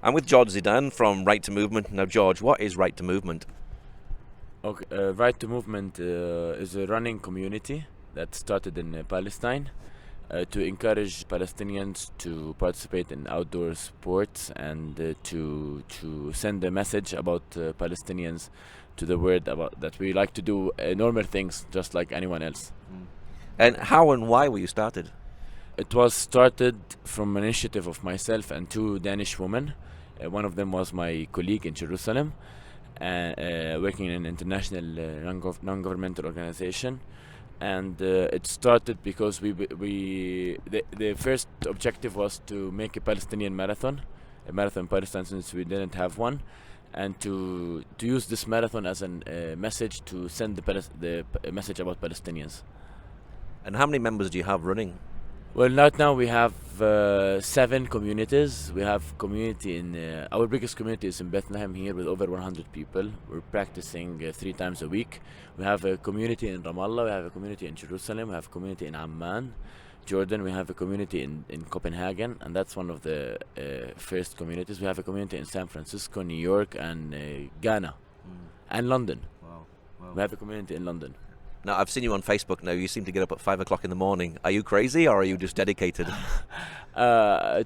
I'm with George Zeidan from Right to Movement. Now, George, what is Right to Movement? Okay, Right to Movement is a running community that started in Palestine to encourage Palestinians to participate in outdoor sports and to send a message about Palestinians to the world about that we like to do normal things just like anyone else. And how and why were you started? It was started from an initiative of myself and two Danish women. One of them was my colleague in Jerusalem, working in an international non-governmental organization. And it started because the first objective was to make a Palestinian marathon, a marathon in Palestine since we didn't have one, and to use this marathon as a message to send the message about Palestinians. And how many members do you have running? Well, right now we have 7 communities. We have community in our biggest community is in Bethlehem here with over 100 people. We're practicing 3 times a week. We have a community in Ramallah. We have a community in Jerusalem. We have a community in Amman, Jordan. We have a community in Copenhagen, and that's one of the first communities. We have a community in San Francisco, New York, and Ghana, and London. Wow. We have a community in London. Now, I've seen you on Facebook now. You seem to get up at 5 o'clock in the morning. Are you crazy or are you just dedicated? I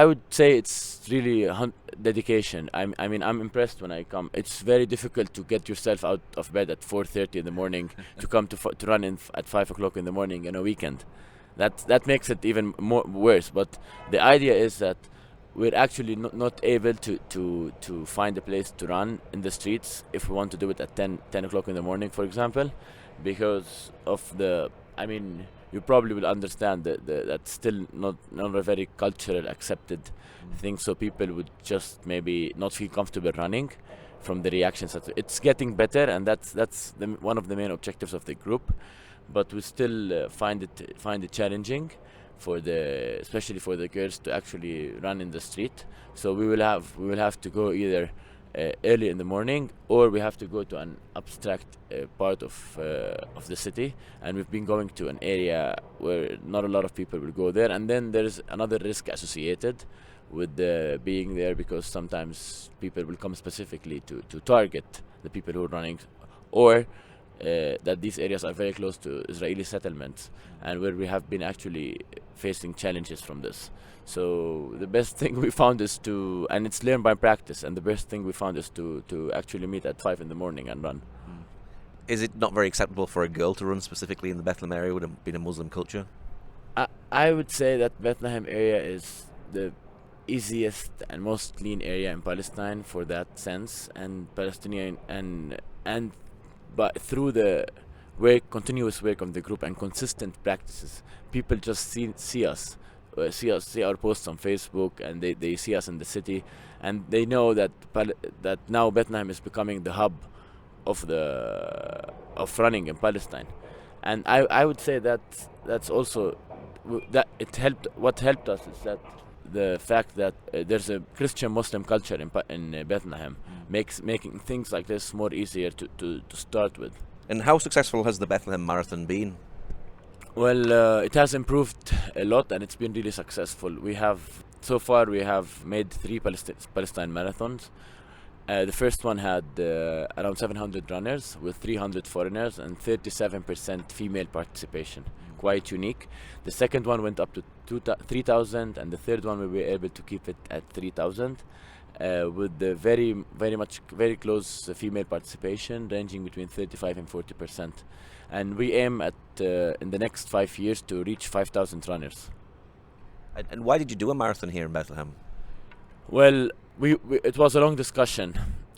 would say it's really dedication. I mean, I'm impressed when I come. It's very difficult to get yourself out of bed at 4:30 in the morning to come to run at 5 o'clock in the morning on a weekend. That makes it even more worse. But the idea is that we're actually not able to find a place to run in the streets if we want to do it at 10 o'clock in the morning, for example, because of I mean, you probably will understand that that's still not a very cultural accepted thing, so people would just maybe not feel comfortable running from the reactions. It's getting better, and that's one of the main objectives of the group, but we still find it challenging especially for the girls to actually run in the street. So we will have to go either early in the morning, or we have to go to an abstract part of the city, and we've been going to an area where not a lot of people will go there, and then there's another risk associated with being there, because sometimes people will come specifically to target the people who are running, or that these areas are very close to Israeli settlements, and where we have been actually facing challenges from this. So the best thing we found is and it's learned by practice, and the best thing we found is to actually meet at 5 in the morning and run. Is it not very acceptable for a girl to run specifically in the Bethlehem area with being a Muslim culture? I would say that Bethlehem area is the easiest and most clean area in Palestine for that sense, and Palestinian and but through the continuous work of the group and consistent practices, people just see us, see our posts on Facebook, and they see us in the city, and they know that now Bethlehem is becoming the hub of running in Palestine, and I would say that that's also that it helped. What helped us is that the fact that there's a Christian Muslim culture in Bethlehem making things like this more easier to start with. And how successful has the Bethlehem Marathon been? Well, it has improved a lot, and it's been really successful. So far we have made 3 Palestine marathons. The first one had around 700 runners with 300 foreigners and 37% female participation. Quite unique. The second one went up to 3,000, and the third one we were able to keep it at 3,000 with the very close female participation ranging between 35 and 40%. And we aim at in the next 5 years to reach 5,000 runners. And why did you do a marathon here in Bethlehem? Well, it was a long discussion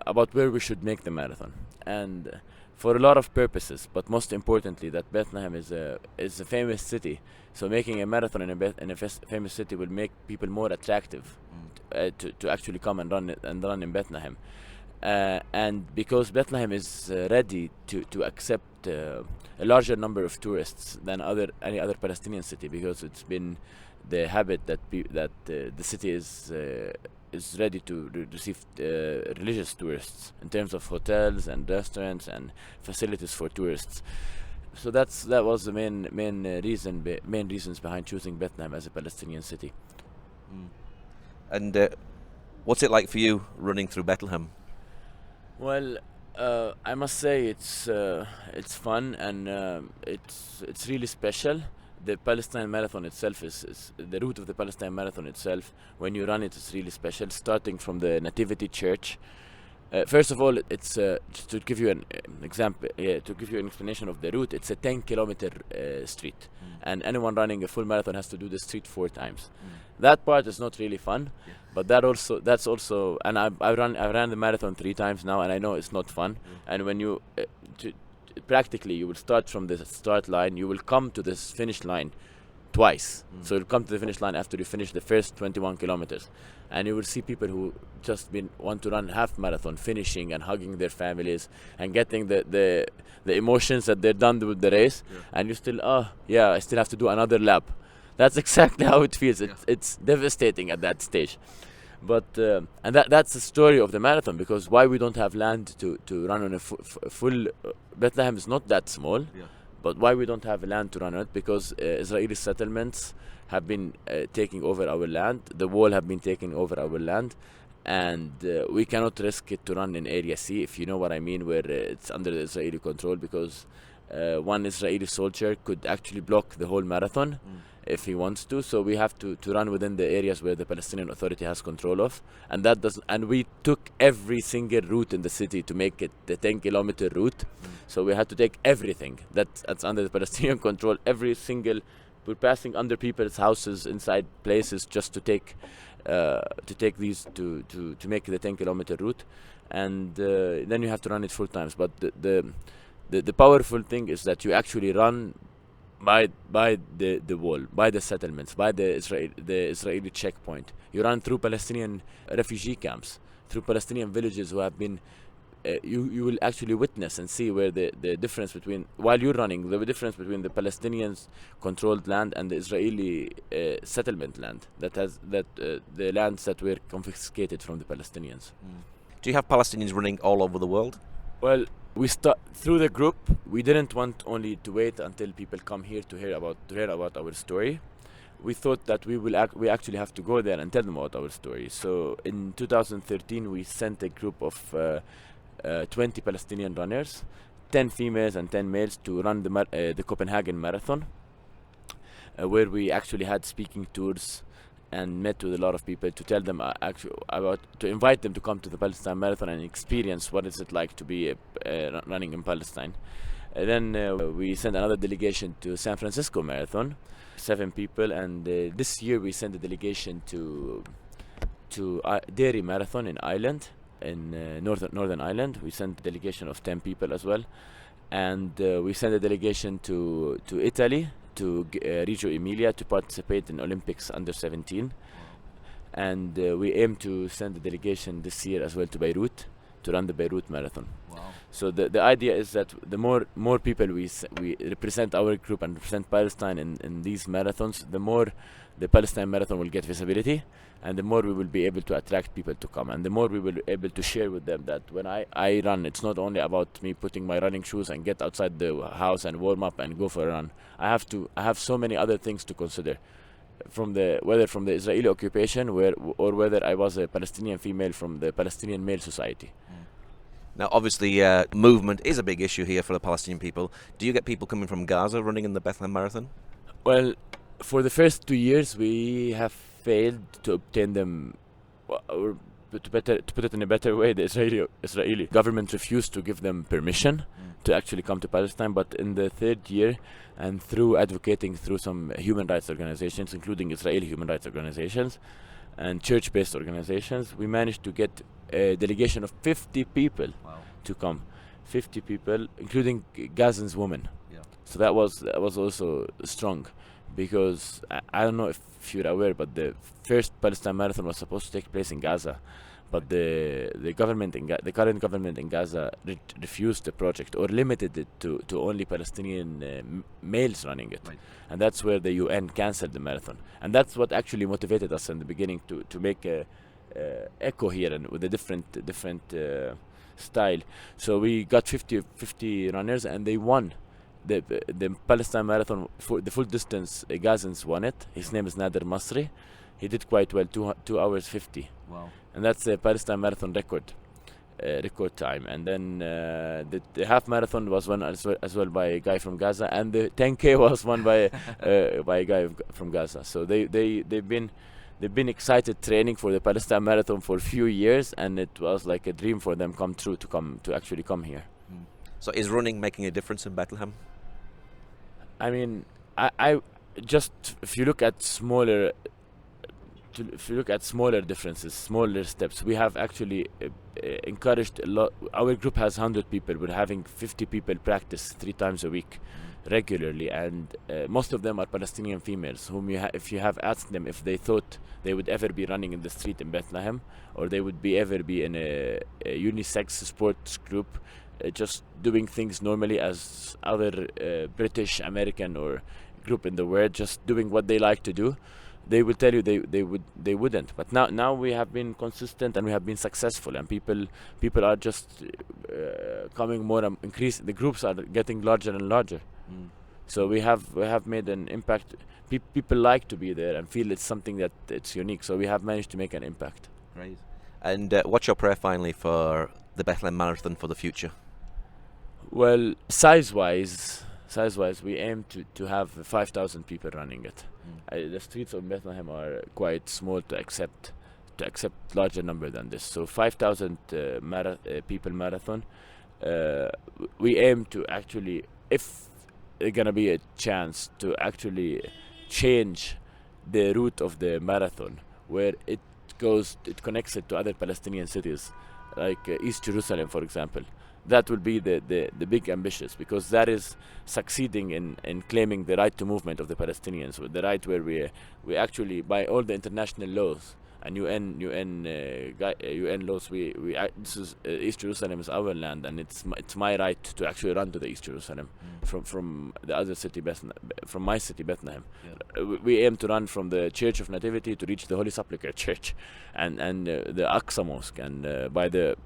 about where we should make the marathon, and for a lot of purposes, but most importantly that Bethlehem is a famous city, so making a marathon in a famous city will make people more attractive to actually come and run in Bethlehem, and because Bethlehem is ready to accept a larger number of tourists than any other Palestinian city, because it's been the habit that the city is ready to receive religious tourists in terms of hotels and restaurants and facilities for tourists. So that was the main reasons behind choosing Bethlehem as a Palestinian city. And What's it like for you running through Bethlehem? Well, I must say it's fun and it's really special. The Palestine Marathon itself is the route of the Palestine Marathon itself. When you run it, it's really special. Starting from the Nativity Church. First of all, it's just to give you an example, to give you an explanation of the route. It's a 10-kilometer street, and anyone running a full marathon has to do the street 4 times. That part is not really fun, but that's also, and I ran the marathon 3 times now, and I know it's not fun. And when you practically you will start from the start line, you will come to this finish line twice. So you'll come to the finish line after you finish the first 21 kilometers, and you will see people who just want to run half marathon, finishing and hugging their families and getting the emotions that they're done with the race, and you still I still have to do another lap. That's exactly how it feels. It's devastating at that stage. But and that's the story of the marathon, because why we don't have land to run on a full Bethlehem is not that small. But why we don't have land to run on it? Because Israeli settlements have been taking over our land. The wall have been taking over our land, and we cannot risk it to run in Area C, if you know what I mean, where it's under the Israeli control, because one Israeli soldier could actually block the whole marathon if he wants to. So we have to run within the areas where the Palestinian Authority has control of, and that doesn't. And we took every single route in the city to make it the 10-kilometer route. So we had to take everything that's under the Palestinian control. Every single, we're passing under people's houses, inside places, just to take these to make the 10-kilometer route, and then you have to run it 4 times. But the powerful thing is that you actually run by the wall, by the settlements, by the Israeli checkpoint. You run through Palestinian refugee camps, through Palestinian villages who have been. You will actually witness and see where the difference between, while you're running, the difference between the Palestinians controlled land and the Israeli settlement land, the lands that were confiscated from the Palestinians. Do you have Palestinians running all over the world? Well, we start through the group. We didn't want only to wait until people come here to hear about our story. We thought that we actually have to go there and tell them about our story. So in 2013, we sent a group of 20 Palestinian runners, 10 females and 10 males, to run the Copenhagen Marathon, where we actually had speaking tours and met with a lot of people to tell them to invite them to come to the Palestine Marathon and experience what is it like to be running in Palestine. Then we sent another delegation to San Francisco Marathon, 7 people, and this year we sent a delegation to Derry Marathon in Ireland, in Northern Ireland. We sent a delegation of 10 people as well, and we sent a delegation to Italy, to Reggio Emilia, to participate in Olympics under 17, and we aim to send a delegation this year as well to Beirut to run the Beirut Marathon. Wow. So the idea is that the more people we represent our group and represent Palestine in these marathons, the more the Palestine Marathon will get visibility, and the more we will be able to attract people to come, and the more we will be able to share with them that when I run, it's not only about me putting my running shoes and get outside the house and warm up and go for a run. I have so many other things to consider, whether from the Israeli occupation or whether I was a Palestinian female from the Palestinian Male Society. Now, obviously, movement is a big issue here for the Palestinian people. Do you get people coming from Gaza running in the Bethlehem Marathon? Well, for the first 2 years, we have failed to obtain them, or to put it in a better way, the Israeli government refused to give them permission to actually come to Palestine. But in the 3rd year, and through advocating through some human rights organizations, including Israeli human rights organizations and church-based organizations, we managed to get a delegation of 50 people to come. 50 people, including Gazans women. So that was also strong, because I don't know if you're aware, but the first Palestine Marathon was supposed to take place in Gaza, but the current government in Gaza refused the project, or limited it to only Palestinian males running it. And that's where the UN cancelled the marathon, and that's what actually motivated us in the beginning to make a echo here, and with a different style. So we got 50 runners, and they won the Palestine Marathon for the full distance. Gazans won it. His name is Nader Masri. he did quite well, 2 hours 50, Wow. and that's a Palestine marathon record time. And then the half marathon was won as well by a guy from Gaza, and the 10K was won by a guy from Gaza. So they've been excited training for the Palestine marathon for a few years, and it was like a dream for them come true to actually come here. So is running making a difference in Bethlehem? I mean, I just if you look at smaller differences, smaller steps, we have actually encouraged a lot. Our group has 100 people. We're having 50 people practice 3 times a week regularly, and most of them are Palestinian females whom if you have asked them if they thought they would ever be running in the street in Bethlehem, or they would ever be in a unisex sports group, just doing things normally as other British, American or group in the world, just doing what they like to do, they will tell you they wouldn't. But now we have been consistent and we have been successful, and people are just coming more and increase. The groups are getting larger and larger. So we have made an impact. People like to be there and feel it's something that it's unique. So we have managed to make an impact. Great. And what's your prayer finally for the Bethlehem Marathon for the future? Well, size-wise, we aim to have 5,000 people running it. The streets of Bethlehem are quite small to accept larger number than this. So 5,000 people marathon. We aim to actually, if there's gonna be a chance to actually change the route of the marathon, where it connects it to other Palestinian cities, like East Jerusalem, for example. That will be the big ambitious, because that is succeeding in claiming the right to movement of the Palestinians, with the right where we actually, by all the international laws and UN laws, this is East Jerusalem is our land, and it's my right to actually run to the East Jerusalem from the other city, from my city Bethlehem. We aim to run from the Church of Nativity to reach the Holy Sepulchre Church and the Aqsa Mosque, and by the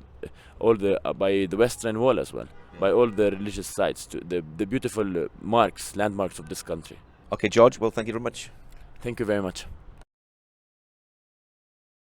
Western Wall as well, by all the religious sites, to the beautiful landmarks of this country. Okay, George, well, thank you very much. Thank you very much.